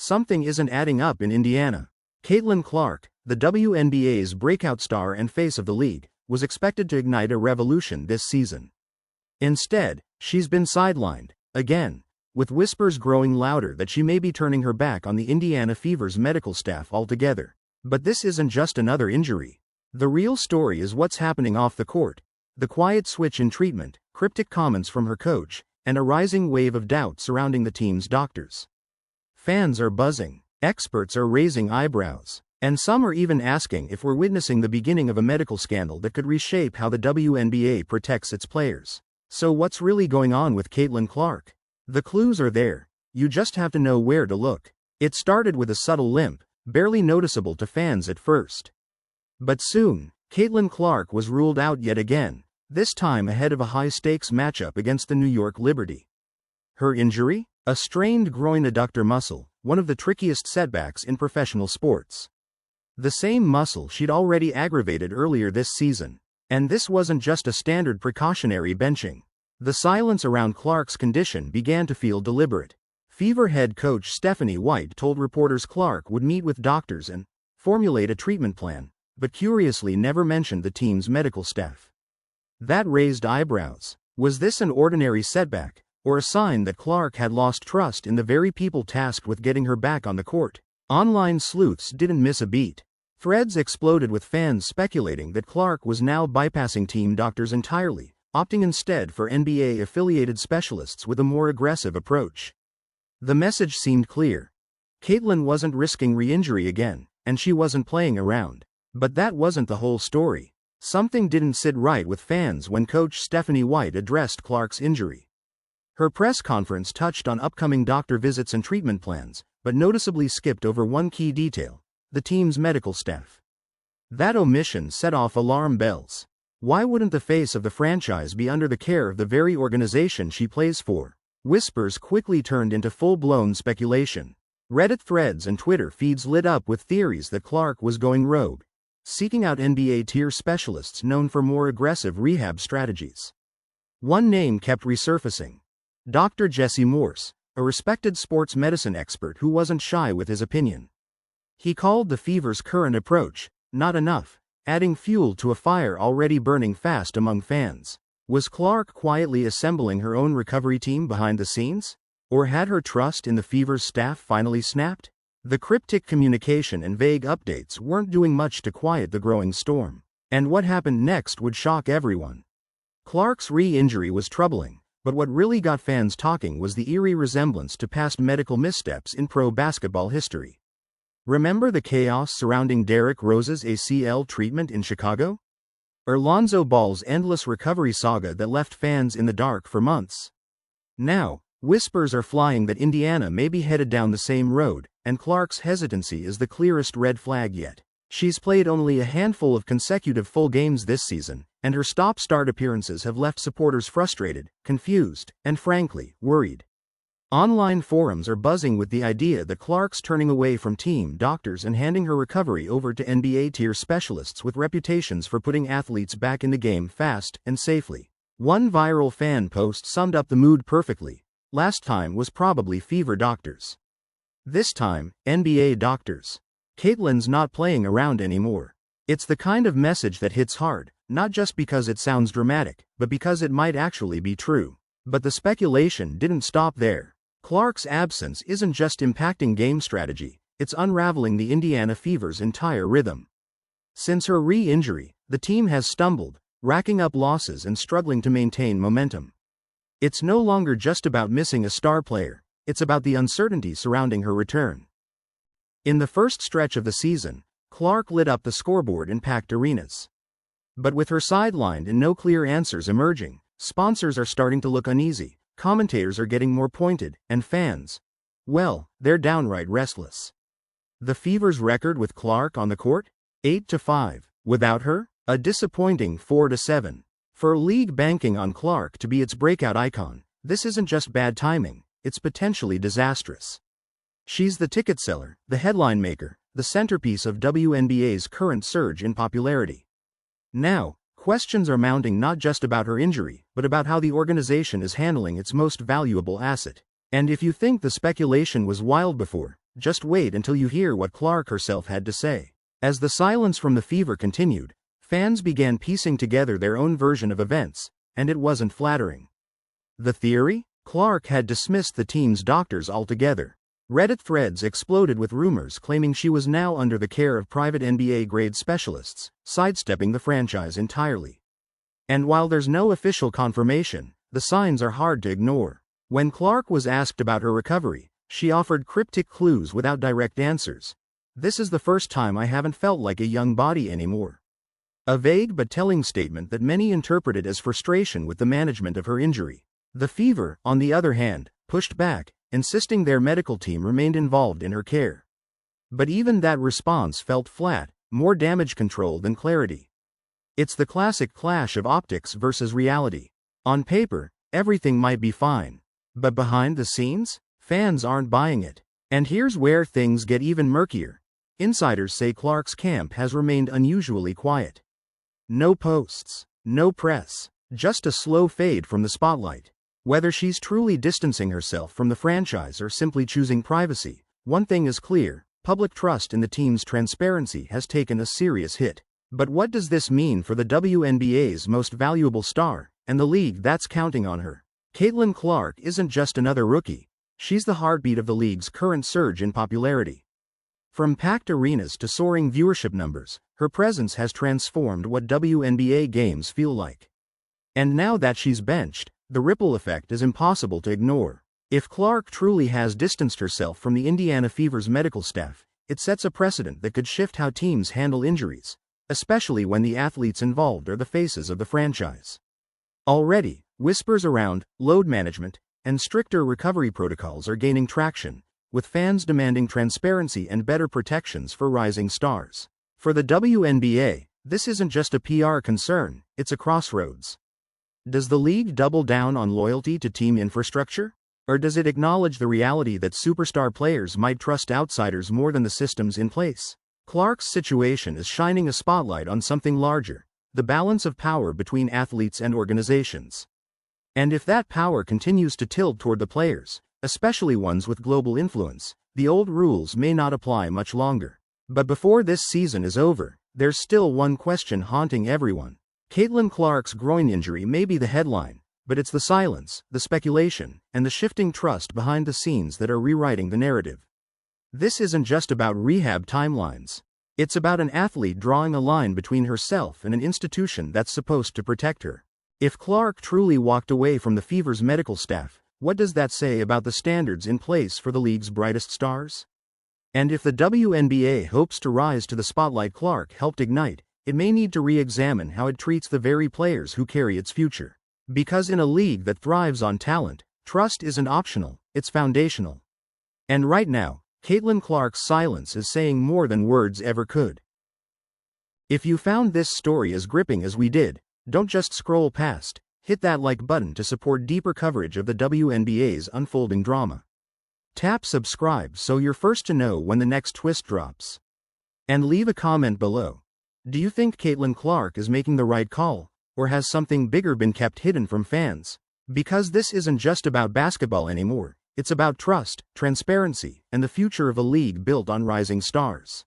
Something isn't adding up in Indiana. Caitlin Clark, the WNBA's breakout star and face of the league, was expected to ignite a revolution this season. Instead, she's been sidelined, again, with whispers growing louder that she may be turning her back on the Indiana Fever's medical staff altogether. But this isn't just another injury. The real story is what's happening off the court. The quiet switch in treatment, cryptic comments from her coach, and a rising wave of doubt surrounding the team's doctors. Fans are buzzing, experts are raising eyebrows, and some are even asking if we're witnessing the beginning of a medical scandal that could reshape how the WNBA protects its players. So what's really going on with Caitlin Clark? The clues are there, you just have to know where to look. It started with a subtle limp, barely noticeable to fans at first. But soon, Caitlin Clark was ruled out yet again, this time ahead of a high-stakes matchup against the New York Liberty. Her injury? A strained groin adductor muscle, one of the trickiest setbacks in professional sports. The same muscle she'd already aggravated earlier this season. And this wasn't just a standard precautionary benching. The silence around Clark's condition began to feel deliberate. Fever head coach Stephanie White told reporters Clark would meet with doctors and formulate a treatment plan, but curiously never mentioned the team's medical staff. That raised eyebrows. Was this an ordinary setback, or a sign that Clark had lost trust in the very people tasked with getting her back on the court? Online sleuths didn't miss a beat. Threads exploded with fans speculating that Clark was now bypassing team doctors entirely, opting instead for NBA-affiliated specialists with a more aggressive approach. The message seemed clear. Caitlin wasn't risking re-injury again, and she wasn't playing around. But that wasn't the whole story. Something didn't sit right with fans when coach Stephanie White addressed Clark's injury. Her press conference touched on upcoming doctor visits and treatment plans, but noticeably skipped over one key detail: the team's medical staff. That omission set off alarm bells. Why wouldn't the face of the franchise be under the care of the very organization she plays for? Whispers quickly turned into full-blown speculation. Reddit threads and Twitter feeds lit up with theories that Clark was going rogue, seeking out NBA-tier specialists known for more aggressive rehab strategies. One name kept resurfacing: Dr. Jesse Morse, a respected sports medicine expert who wasn't shy with his opinion. He called the Fever's current approach not enough, adding fuel to a fire already burning fast among fans. Was Clark quietly assembling her own recovery team behind the scenes? Or had her trust in the Fever's staff finally snapped? The cryptic communication and vague updates weren't doing much to quiet the growing storm. And what happened next would shock everyone. Clark's re-injury was troubling, but what really got fans talking was the eerie resemblance to past medical missteps in pro basketball history. Remember the chaos surrounding Derrick Rose's ACL treatment in Chicago? Or Lonzo Ball's endless recovery saga that left fans in the dark for months? Now, whispers are flying that Indiana may be headed down the same road, and Clark's hesitancy is the clearest red flag yet. She's played only a handful of consecutive full games this season, and her stop-start appearances have left supporters frustrated, confused, and frankly, worried. Online forums are buzzing with the idea that Clark's turning away from team doctors and handing her recovery over to NBA-tier specialists with reputations for putting athletes back in the game fast and safely. One viral fan post summed up the mood perfectly: last time was probably Fever doctors. This time, NBA doctors. Caitlin's not playing around anymore. It's the kind of message that hits hard, not just because it sounds dramatic, but because it might actually be true. But the speculation didn't stop there. Clark's absence isn't just impacting game strategy, it's unraveling the Indiana Fever's entire rhythm. Since her re-injury, the team has stumbled, racking up losses and struggling to maintain momentum. It's no longer just about missing a star player, it's about the uncertainty surrounding her return. In the first stretch of the season, Clark lit up the scoreboard in packed arenas. But with her sidelined and no clear answers emerging, sponsors are starting to look uneasy. Commentators are getting more pointed, and fans, well, they're downright restless. The Fever's record with Clark on the court? 8-5. Without her? A disappointing 4-7. For a league banking on Clark to be its breakout icon, this isn't just bad timing, it's potentially disastrous. She's the ticket seller, the headline maker, the centerpiece of WNBA's current surge in popularity. Now, questions are mounting not just about her injury, but about how the organization is handling its most valuable asset. And if you think the speculation was wild before, Just wait until you hear what Clark herself had to say. As the silence from the Fever continued, fans began piecing together their own version of events, and it wasn't flattering. The theory? Clark had dismissed the team's doctors altogether. Reddit threads exploded with rumors claiming she was now under the care of private NBA-grade specialists, sidestepping the franchise entirely. And while there's no official confirmation, the signs are hard to ignore. When Clark was asked about her recovery, she offered cryptic clues without direct answers. "This is the first time I haven't felt like a young body anymore." A vague but telling statement that many interpreted as frustration with the management of her injury. The Fever, on the other hand, pushed back, insisting their medical team remained involved in her care. But even that response felt flat, more damage control than clarity. It's the classic clash of optics versus reality. On paper, everything might be fine. But behind the scenes, fans aren't buying it. And here's where things get even murkier. Insiders say Clark's camp has remained unusually quiet. No posts, no press, just a slow fade from the spotlight. Whether she's truly distancing herself from the franchise or simply choosing privacy, one thing is clear: public trust in the team's transparency has taken a serious hit. But what does this mean for the WNBA's most valuable star, and the league that's counting on her? Caitlin Clark isn't just another rookie. She's the heartbeat of the league's current surge in popularity. From packed arenas to soaring viewership numbers, her presence has transformed what WNBA games feel like. And now that she's benched, the ripple effect is impossible to ignore. If Clark truly has distanced herself from the Indiana Fever's medical staff, it sets a precedent that could shift how teams handle injuries, especially when the athletes involved are the faces of the franchise. Already, whispers around load management and stricter recovery protocols are gaining traction, with fans demanding transparency and better protections for rising stars. For the WNBA, this isn't just a PR concern, it's a crossroads. Does the league double down on loyalty to team infrastructure? Or does it acknowledge the reality that superstar players might trust outsiders more than the systems in place? Clark's situation is shining a spotlight on something larger: the balance of power between athletes and organizations. And if that power continues to tilt toward the players, especially ones with global influence, the old rules may not apply much longer. But before this season is over, there's still one question haunting everyone. Caitlin Clark's groin injury may be the headline, but it's the silence, the speculation, and the shifting trust behind the scenes that are rewriting the narrative. This isn't just about rehab timelines. It's about an athlete drawing a line between herself and an institution that's supposed to protect her. If Clark truly walked away from the Fever's medical staff, what does that say about the standards in place for the league's brightest stars? And if the WNBA hopes to rise to the spotlight Clark helped ignite, it may need to re-examine how it treats the very players who carry its future. Because in a league that thrives on talent, trust isn't optional, it's foundational. And right now, Caitlin Clark's silence is saying more than words ever could. If you found this story as gripping as we did, don't just scroll past, hit that like button to support deeper coverage of the WNBA's unfolding drama. Tap subscribe so you're first to know when the next twist drops. And leave a comment below. Do you think Caitlin Clark is making the right call, or has something bigger been kept hidden from fans? Because this isn't just about basketball anymore, it's about trust, transparency, and the future of a league built on rising stars.